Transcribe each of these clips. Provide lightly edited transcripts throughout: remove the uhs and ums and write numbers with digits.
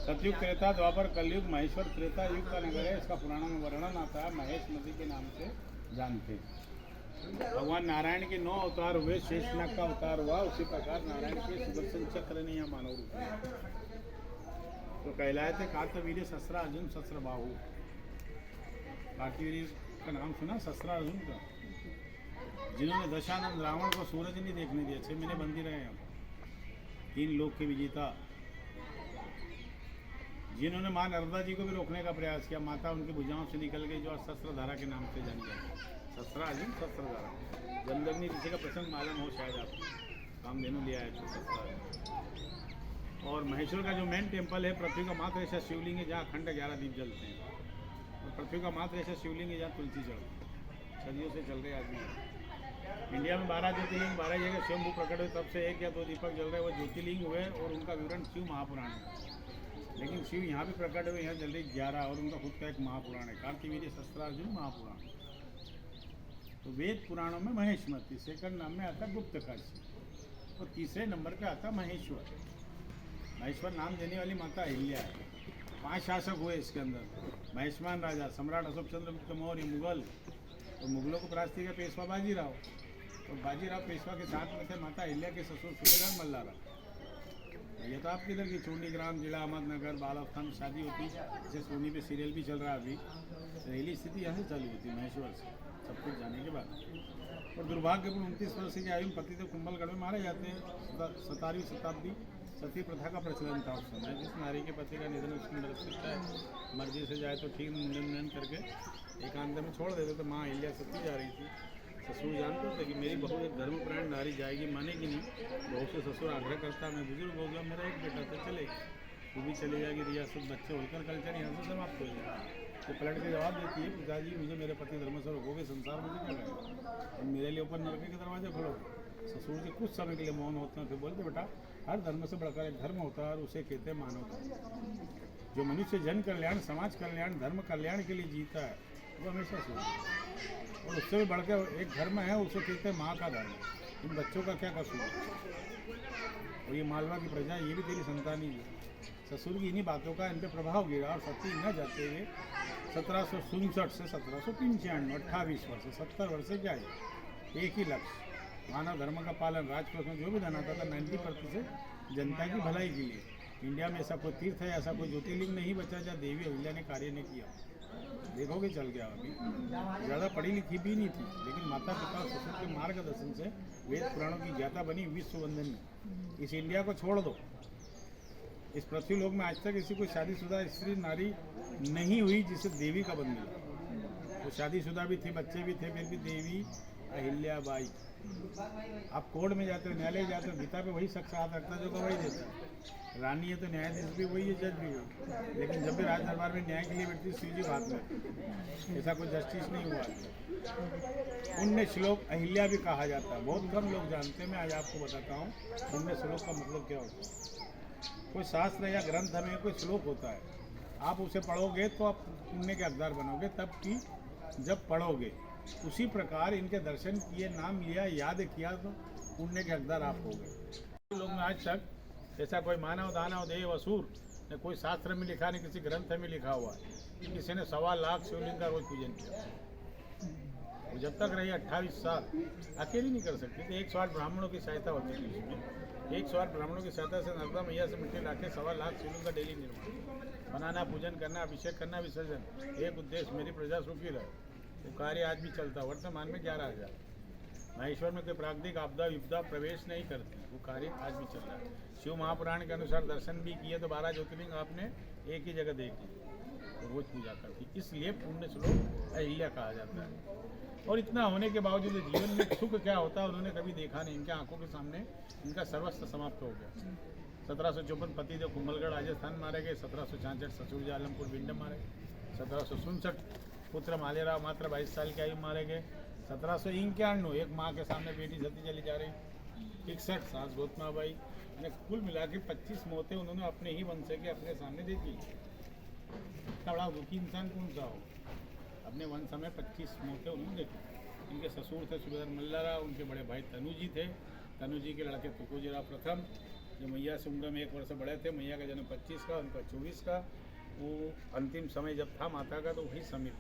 सतयुग, त्रेता, द्वापर, कलयुग, महेश्वर त्रेता युग का नगर है। इसका पुराणों में वर्णन आता है, महेश नदी के नाम से जानते हैं। भगवान नारायण के 9 अवतार हुए, शेषनाग का अवतार हुआ, उसी प्रकार नारायण के सुदर्शन चक्र ने यह मानव रूप लिया। तो कहलाए थे कार्तवीर्य सहस्रार्जुन सहस्रबाहु। कार्तवीर्य का नाम सुना, सहस्रार्जुन का, जिन्होंने दशानंद रावण को सूरज नहीं देखने दिया, 6 महीने बंदी रहे हम, 3 लोक के विजेता, जिन्होंने मां नर्मदा जी को भी रोकने का प्रयास किया, माता उनकी भुजाओं से निकल गई, जो शस्त्रधारा के नाम से जानी जाती है। शस्त्रार्जुन शस्त्रधारा, जमदग्नि ऋषि का प्रसंग मालूम हो शायद आपको, कामधेनु लिया है तो शस्त्रार्जुन। और महेश्वर का जो मेन टेम्पल है, पृथ्वी का मात्र ऐसा शिवलिंग है जहाँ अखंड 11 दीप जलते हैं। और पृथ्वी का मात्र ऐसा शिवलिंग है जहाँ तुलसी चढ़ती है, सदियों से चल रहे आदमी। इंडिया में 12 ज्योतिर्लिंग 12 जगह स्वयंभू प्रकट हुए, तब से 1 या 2 दीपक जल रहे, वो ज्योतिर्लिंग हुए और उनका विवरण शिव महापुराण है। लेकिन शिव यहाँ भी प्रकट हुए, यहाँ जल रही 11, और उनका खुद का एक महापुराण है, कार्तवीर्य सहस्त्रार्जुन महापुराण। तो वेद पुराणों में महेशमती, सेकंड नाम में आता गुप्त काशी, और तीसरे नंबर पे आता महेश्वर। महेश्वर नाम देने वाली माता अहिल्या है। 5 शासक हुए इसके अंदर, महेशमान राजा, सम्राट अशोक चंद्र गुप्त मौर्य, मुगल, तो मुगलों को परास्त किया पेशवा बाजीराव, और बाजीराव पेशवा के साथ में थे माता अहिल्या के ससुर सूबेदार मल्लारा। ये तो आपके इधर की चूंडी ग्राम, जिला अहमदनगर, बालास्थान शादी होती, जैसे सोनी पे सीरियल भी चल रहा है अभी, पहली स्थिति यहाँ से चालू होती है महेश्वर से, सब कुछ जाने के बाद। और दुर्भाग्यपूर्ण 29 वर्ष की आयु में पतिदेव कुंभलगढ़ में मारे जाते हैं। 17वीं शताब्दी सती प्रथा का प्रचलन था उस समय। जिस नारी के पति का निधन उसकी मदद करता है, मर्जी से जाए तो ठीक, मुंडन करके एकांत में छोड़ देते। तो माँ अहिल्या सती जा रही थी, ससुर जानते थे कि मेरी बहू एक धर्मपरायण नारी जाएगी, मानेगी नहीं। बहू से ससुर आग्रह करता, मैं बुजुर्ग हो गया, मेरा एक बेटा तो चलेगी, तू भी चली जाएगी, रियासत बच्चे होकर कल्चर यहाँ से समाप्त हो जाएगा। तो पलट के जवाब देती है, पिताजी मुझे मेरे पति धर्म से रोकोगे, संसार मुझे क्या करेगा, और मेरे लिए ऊपर नरक के दरवाजे खोलो। ससुर जी कुछ समय के लिए मौन होते हैं, फिर बोलते बेटा हर धर्म से बढ़कर एक धर्म होता है, और उसे कहते हैं मानवता। जो मनुष्य जन कल्याण, समाज कल्याण, धर्म कल्याण के लिए जीता है, वो हमेशा सोचता। और उससे भी बढ़कर एक धर्म है, उसे कहते हैं माँ का धर्म। इन बच्चों का क्या कसूर है, और ये मालवा की प्रजा, ये भी तेरी संतान ही है। ससुर की इन्हीं बातों का इन पर प्रभाव गिरा, और सती न जाते हुए 1767 से 1795, 28 वर्ष, 70 वर्ष से जाए, एक ही लक्ष्य, मानव धर्म का पालन। राजकोष में जो भी धन आता था 90% जनता की भलाई के लिए। इंडिया में ऐसा कोई तीर्थ है, ऐसा कोई ज्योतिर्लिंग नहीं बचा जहाँ देवी अहिल्या ने कार्य नहीं किया। देखोगे चल गया, अभी ज़्यादा पढ़ी लिखी भी नहीं थी, लेकिन माता पिता ससुर के मार्गदर्शन से वेद पुराणों की ज्ञाता बनी, विश्व वंदनी। इस इंडिया को छोड़ दो, इस पृथ्वी लोक में आज तक ऐसी कोई शादीशुदा स्त्री नारी नहीं हुई जिसे देवी का पद मिला। वो शादीशुदा भी थी, बच्चे भी थे, फिर भी देवी अहिल्याबाई। आप कोर्ट में जाते हो, न्यायालय जाते हो, गीता पे वही शख्स हाथ रखता जो गवाही देता है। रानी है तो न्यायाधीश भी वही है, जज भी वही। लेकिन जब भी राज दरबार में न्याय के लिए बैठती शिव जी बात में, ऐसा कोई जस्टिस नहीं हुआ। 19 श्लोक अहिल्या भी कहा जाता है, बहुत कम लोग जानते हैं। मैं आज आपको बताता हूँ 19 श्लोक का मतलब क्या होता है। कोई शास्त्र या ग्रंथ में कोई श्लोक होता है, आप उसे पढ़ोगे तो आप पुण्य के हकदार बनोगे, तब कि जब पढ़ोगे। उसी प्रकार इनके दर्शन किए, नाम लिया, याद किया, तो पुण्य के हकदार आप हो गए। लोग में आज तक ऐसा कोई मानव दानव देव असुर ने कोई शास्त्र में लिखा, नहीं किसी ग्रंथ में लिखा हुआ है कि किसी ने 1.25 लाख शिवलिंग का रोज पूजन किया। वो जब तक रही 28 साल अकेली नहीं कर सकती थी। 108 ब्राह्मणों की सहायता होती थी इसमें। 108 ब्राह्मणों की सहायता से नर्मदा मैया से मिट्टी लाके 1.25 लाख शिवलिंग का डेली निर्माण, बनाना, पूजन करना, अभिषेक करना, विसर्जन, एक उद्देश्य मेरी प्रजा सुखी रहे। वो कार्य आज भी चलता है। वर्तमान में 11,000। महेश्वर में कोई प्राकृतिक आपदा विपदा प्रवेश नहीं करती, वो कार्य आज भी चल रहा है। शिव महापुराण के अनुसार दर्शन भी किए तो 12 ज्योतिर्लिंग आपने एक ही जगह देखी, तो रोज पूजा करती, इसलिए पुण्य श्लोक अहिल्या कहा जाता है। और इतना होने के बावजूद जीवन में सुख क्या होता है उन्होंने कभी देखा नहीं। इनके आंखों के सामने इनका सर्वस्व समाप्त हो गया। 1754 पतिदेव कुंभलगढ़ राजस्थान मारे गए। 1766 ससुर जी आलमपुर विंडम मारे। 1767 पुत्र मालेराव मात्र 22 साल की आयु मारे गए। 1791 एक माँ के सामने बेटी सती चली जा रही। 61 सास गौतमाबाई ने कुल मिला के 25 मौतें उन्होंने अपने ही वंश के अपने सामने देखी। इतना बड़ा दुखी इंसान कौन सा हो, अपने वंश में 25 मौतें उन्होंने देखी। इनके ससुर थे सूबेदार मल्लाराव, उनके बड़े भाई तनु जी थे। तनु जी के लड़के तुकोजीराव प्रथम, जो मैया से उम्र में 1 वर्ष बड़े थे, मैया का जन्म 25 का, उनका 24 का। वो अंतिम समय जब था माता का, तो वही समित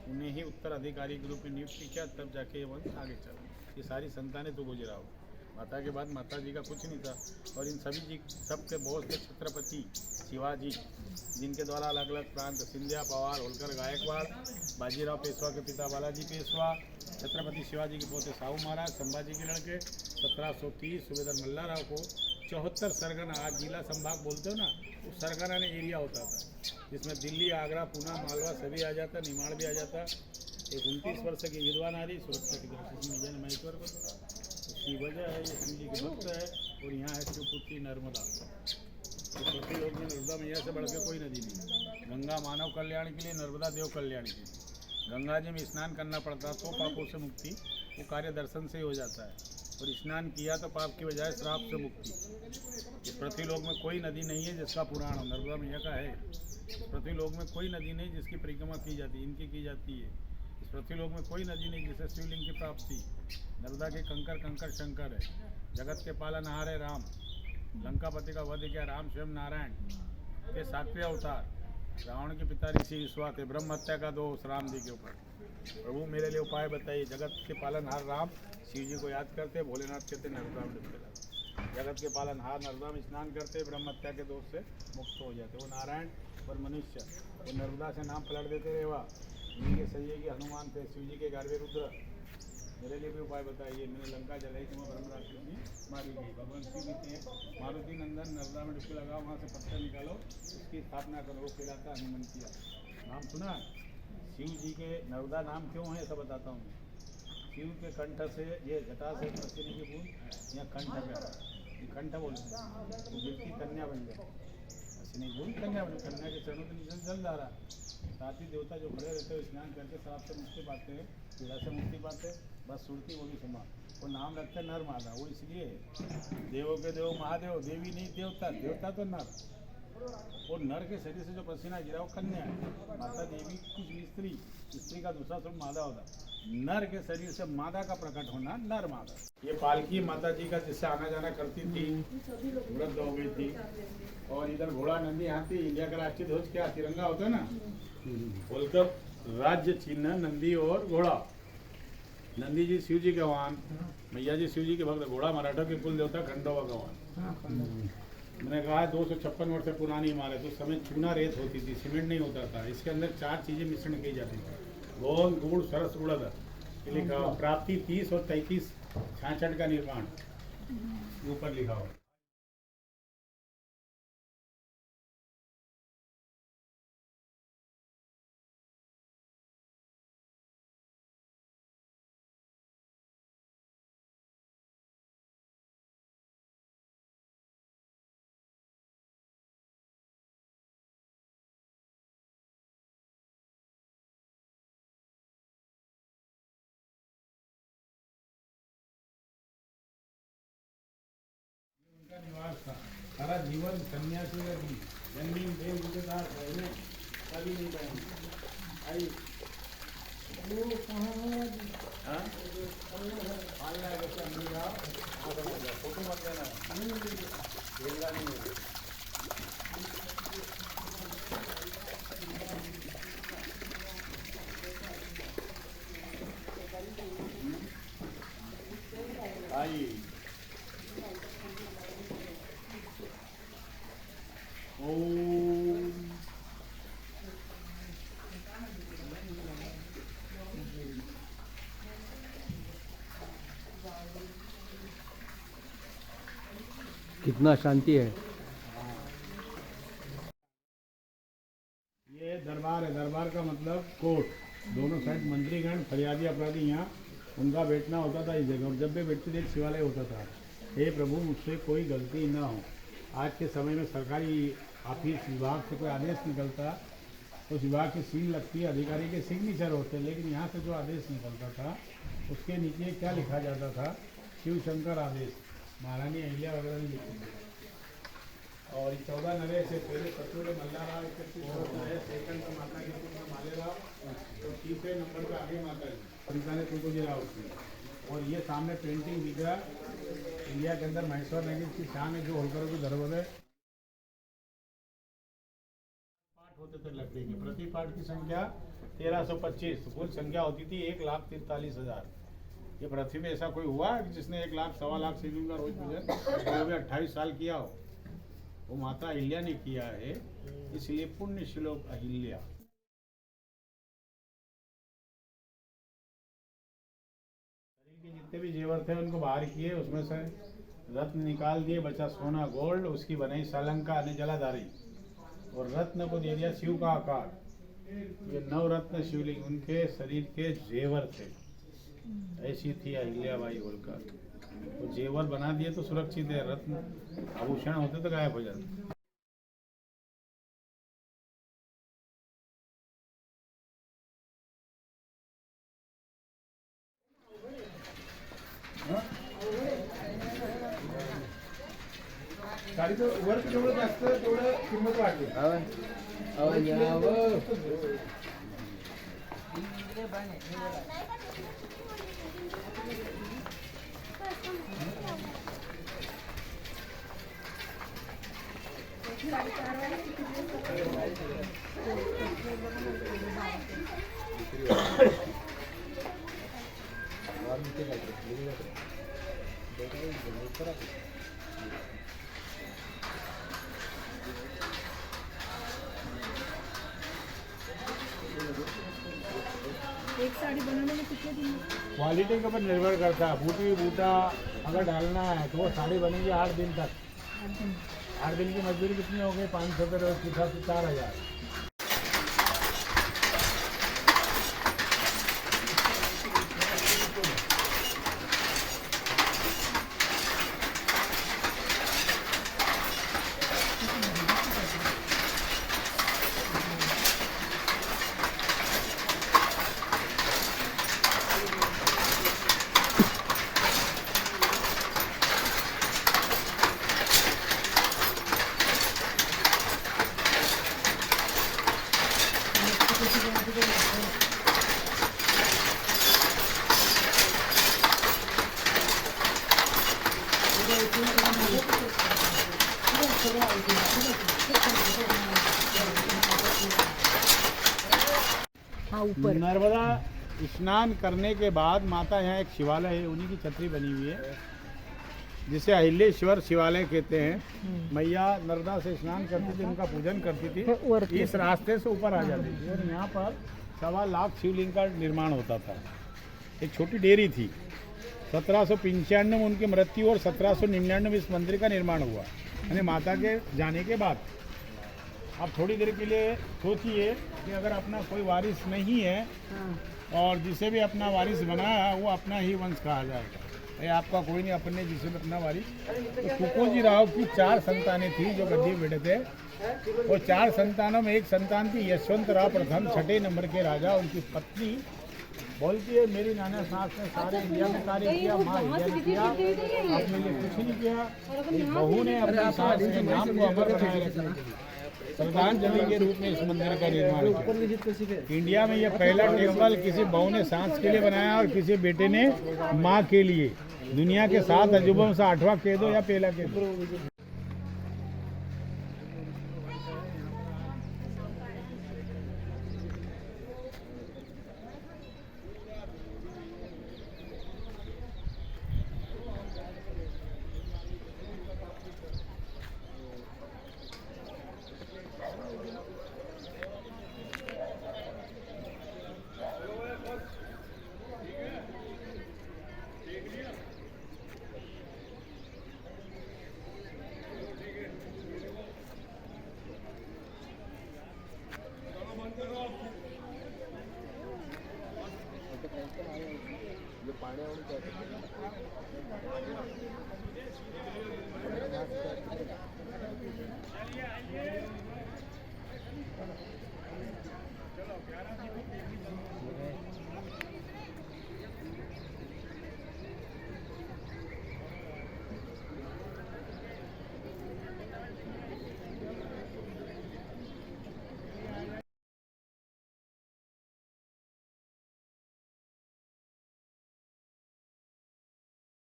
उन्हें ही उत्तराधिकारी के रूप में नियुक्त किया, तब जाके ये वंश आगे चला। ये सारी संतानें तो गुजराओ, माता के बाद माता जी का कुछ नहीं था। और इन सभी जी सबके बॉस थे छत्रपति शिवाजी, जिनके द्वारा अलग अलग प्रांत सिंधिया, पवार, होलकर, गायकवाड़, बाजीराव पेशवा के पिता बालाजी पेशवा, छत्रपति शिवाजी के पोते साहू महाराज, संभाजी के लड़के। 1730 सूबेदार मल्लाराव को 74 सरगना, आज जिला संभाग बोलते हो ना, वो सरगना ने एरिया होता था, जिसमें दिल्ली, आगरा, पूना, मालवा सभी आ जाता, निमाड़ भी आ जाता। एक 29 वर्ष की विधवा नारी सुरक्षा की दृष्टि से जन महेश्वर को, उसकी वजह है ये शिव जी के भक्त है। और यहाँ है शिवपुत्री नर्मदा। तो पृथ्वी लोक में नर्मदा मैया से बढ़ के कोई नदी नहीं। गंगा मानव कल्याण के लिए, नर्मदा देव कल्याण के लिए। गंगा जी में स्नान करना पड़ता तो पापों से मुक्ति, वो कार्य दर्शन से ही हो जाता है। और स्नान किया तो पाप की बजाय श्राप से मुक्ति। इस पृथ्वी लोक में कोई नदी नहीं है जिसका पुराण हो, नर्मदा मैया का है। इस पृथ्वी लोक में कोई नदी नहीं जिसकी परिक्रमा की जाती, इनकी की जाती है। इस पृथ्वी लोक में कोई नदी नहीं जिसे शिवलिंग की प्राप्ति। नर्मदा के कंकर कंकर शंकर है, जगत के पालनहार है राम। लंकापति का वध किया राम स्वयं नारायण के 7वें अवतार। रावण के पिता ऋषि विश्वा थे, ब्रह्म हत्या का दोष राम जी के ऊपर। प्रभु मेरे लिए उपाय बताइए। जगत के पालनहार राम शिव जी को याद करते, भोलेनाथ कहते नर्मदा में डुबके जाते। जगत के पालनहार नर्मदा में स्नान करते, ब्रह्म हत्या के दोष से मुक्त हो जाते। वो नारायण और मनुष्य, वो नर्मदा से नाम पलट देते रहे। वाह, इनके सही के हनुमान थे, शिव जी के 11वें रुद्र। मेरे लिए भी उपाय बताइए। मैंने लंका जलाई तो वहाँ ब्रह्म राक्षसी मारी गई। भगवान शिव कहते हैं मारुति नंदन नर्मदा में डुबकी लगाओ, वहाँ से पत्थर निकालो, उसकी स्थापना करो। वो कहलाता हनुमंतिया। नाम सुना? शिव जी के नर्मदा नाम क्यों है, ऐसा बताता हूँ। शिव के कंठ से, ये जटा से पसीने की बूंद यहाँ कंठ पे, ये कंठ बोलते हैं, तो गिरती कन्या बन जाए। पसीने की बूंद कन्या बन, कन्या के चरणों के नीचे जल जा रहा। साथ ही देवता जो खड़े रहते हैं स्नान करके श्राप से मुक्ति पाते हैं, पीड़ा से मुक्ति पाते, बस सुरती वो भी सुना। वो नाम रखते नर मादा, वो इसलिए है देवों के देव महादेव, देवी नहीं देवता, देवता तो नर। और नर के शरीर से जो पसीना गिरा वो कन्या है। माता देवी कुछ भी स्त्री, स्त्री का दूसरा स्वरूप मादा होता। नर के शरीर से मादा का प्रकट होना नर मादा। ये पालकी माता जी का जिससे आना जाना करती थी, वृद्ध हो गई थी। और इधर घोड़ा नंदी हाथी, इंडिया का राष्ट्रीय ध्वज क्या तिरंगा होता है ना, बोलकर राज्य चिन्ह नंदी और घोड़ा। नंदी जी शिव जी के वाहन, मैया जी शिव जी के भक्त, घोड़ा मराठा के कुल देवता खंडोबा का वाहन। मैंने कहा 256 वर्ष पुरानी इमारत, उस समय चूना रेत होती थी, सीमेंट नहीं होता था। इसके अंदर 4 चीजें मिश्रण की जाती थी, गोंद, गुड़, सरस, उड़द। लिखा हो प्राप्ति 30 और 33 66 का निर्माण ऊपर लिखा हो। उनका निवास था। सारा जीवन सन्यासी का जी, जन्मीन देव के साथ रहने कभी नहीं पाएंगे। आई हाँ? पालना है बच्चा, मिल जाओ, फोटो मत लेना, खेलना नहीं है। आई ओम कितना शांति है। ये दरबार है, दरबार का मतलब कोर्ट। दोनों साइड मंत्रीगण, फरियादी, अपराधी यहाँ उनका बैठना होता था इस जगह। और जब भी बैठते थे एक शिवालय होता था। हे प्रभु मुझसे कोई गलती ना हो। आज के समय में सरकारी ऑफिस विभाग से कोई आदेश निकलता तो उस विभाग की सील लगती है, अधिकारी के सिग्नेचर होते। लेकिन यहाँ से जो आदेश निकलता था उसके नीचे क्या लिखा जाता था, शिव शंकर आदेश। महारानी अहिल्या वगैरह ने लिखे थे। और 14 नवे से पहले सतुर मल्लाराव 31 है, सेकंड पर माता के पुत्र मालेराव, तो तीसरे नंबर पर आगे माता जी पिता ने तुमको गिरा उसमें। और ये सामने पेंटिंग दिख रहा, इंडिया के अंदर महेश्वर नगरी की शान है जो होलकरों की धरोहर है। पाठ होते थे लकड़ी के, प्रति पाठ की संख्या 1325, कुल संख्या होती थी 1,43,000। ये पृथ्वी में ऐसा कोई हुआ कि जिसने 1 लाख सवा लाख शिवलिंग का रोज पूजन जो भी 28 साल किया हो? वो माता अहिल्या ने किया है, इसलिए पुण्य श्लोक अहिल्या। शरीर के जितने भी जेवर थे उनको बाहर किए, उसमें से रत्न निकाल दिए, बचा सोना गोल्ड, उसकी बनाई सालंका यानी जलाधारी, और रत्न को दे दिया शिव का आकार। ये नवरत्न शिवलिंग उनके शरीर के जेवर थे। ऐसी थी अहिल्याबाई होलकर। तो जेवर बना दिए तो सुरक्षित है, रत्न आभूषण होते तो गायब हो जाते। गाडीचं वर्क जेवढं जास्त तेवढं किंमत वाढली. एक साड़ी बनाने में कितने दिन? क्वालिटी के ऊपर निर्भर करता है। बूटी बूटा अगर डालना है तो वो साड़ी बनेगी 8 दिन तक। 8 दिन की मजदूरी कितनी हो गई? 500 के रोज की 4,000। हाँ, ऊपर नर्मदा स्नान करने के बाद माता यहाँ एक शिवालय है, उन्हीं की छतरी बनी हुई है जिसे अहिलेश्वर शिवालय कहते हैं। मैया नर्मदा से स्नान करती थी, उनका पूजन करती थी, इस रास्ते से ऊपर आ जाती थी और यहाँ पर 1.25 लाख शिवलिंग का निर्माण होता था। एक छोटी डेयरी थी। 1795 में उनकी मृत्यु और 1799 में इस मंदिर का निर्माण हुआ, यानी माता के जाने के बाद। आप थोड़ी देर के लिए सोचिए कि अगर अपना कोई वारिस नहीं है और जिसे भी अपना वारिस बना है वो अपना ही वंश कहा जाएगा। ये आपका कोई नहीं, अपने जिसे भी अपना वारिस। तो तुकोजी राव की 4 संतानें थी जो गद्दी पे बैठे थे। वो 4 संतानों में एक संतान थी यशवंतराव प्रथम, 6ठे नंबर के राजा। उनकी पत्नी बोलती है मेरी नाना सास ने सारे इंडिया में कार्य किया, माँ इंडिया ने किया, अपने लिए कुछ नहीं किया। एक बहू ने अपनी सास के नाम को अमर बनाए रखा। श्रद्धांजलि के रूप में इस मंदिर का निर्माण किया। इंडिया में यह पहला टेम्पल किसी बहू ने सास के लिए बनाया और किसी बेटे ने माँ के लिए। दुनिया के 7 अजूबों से 8वां कह दो या पहला कह दो।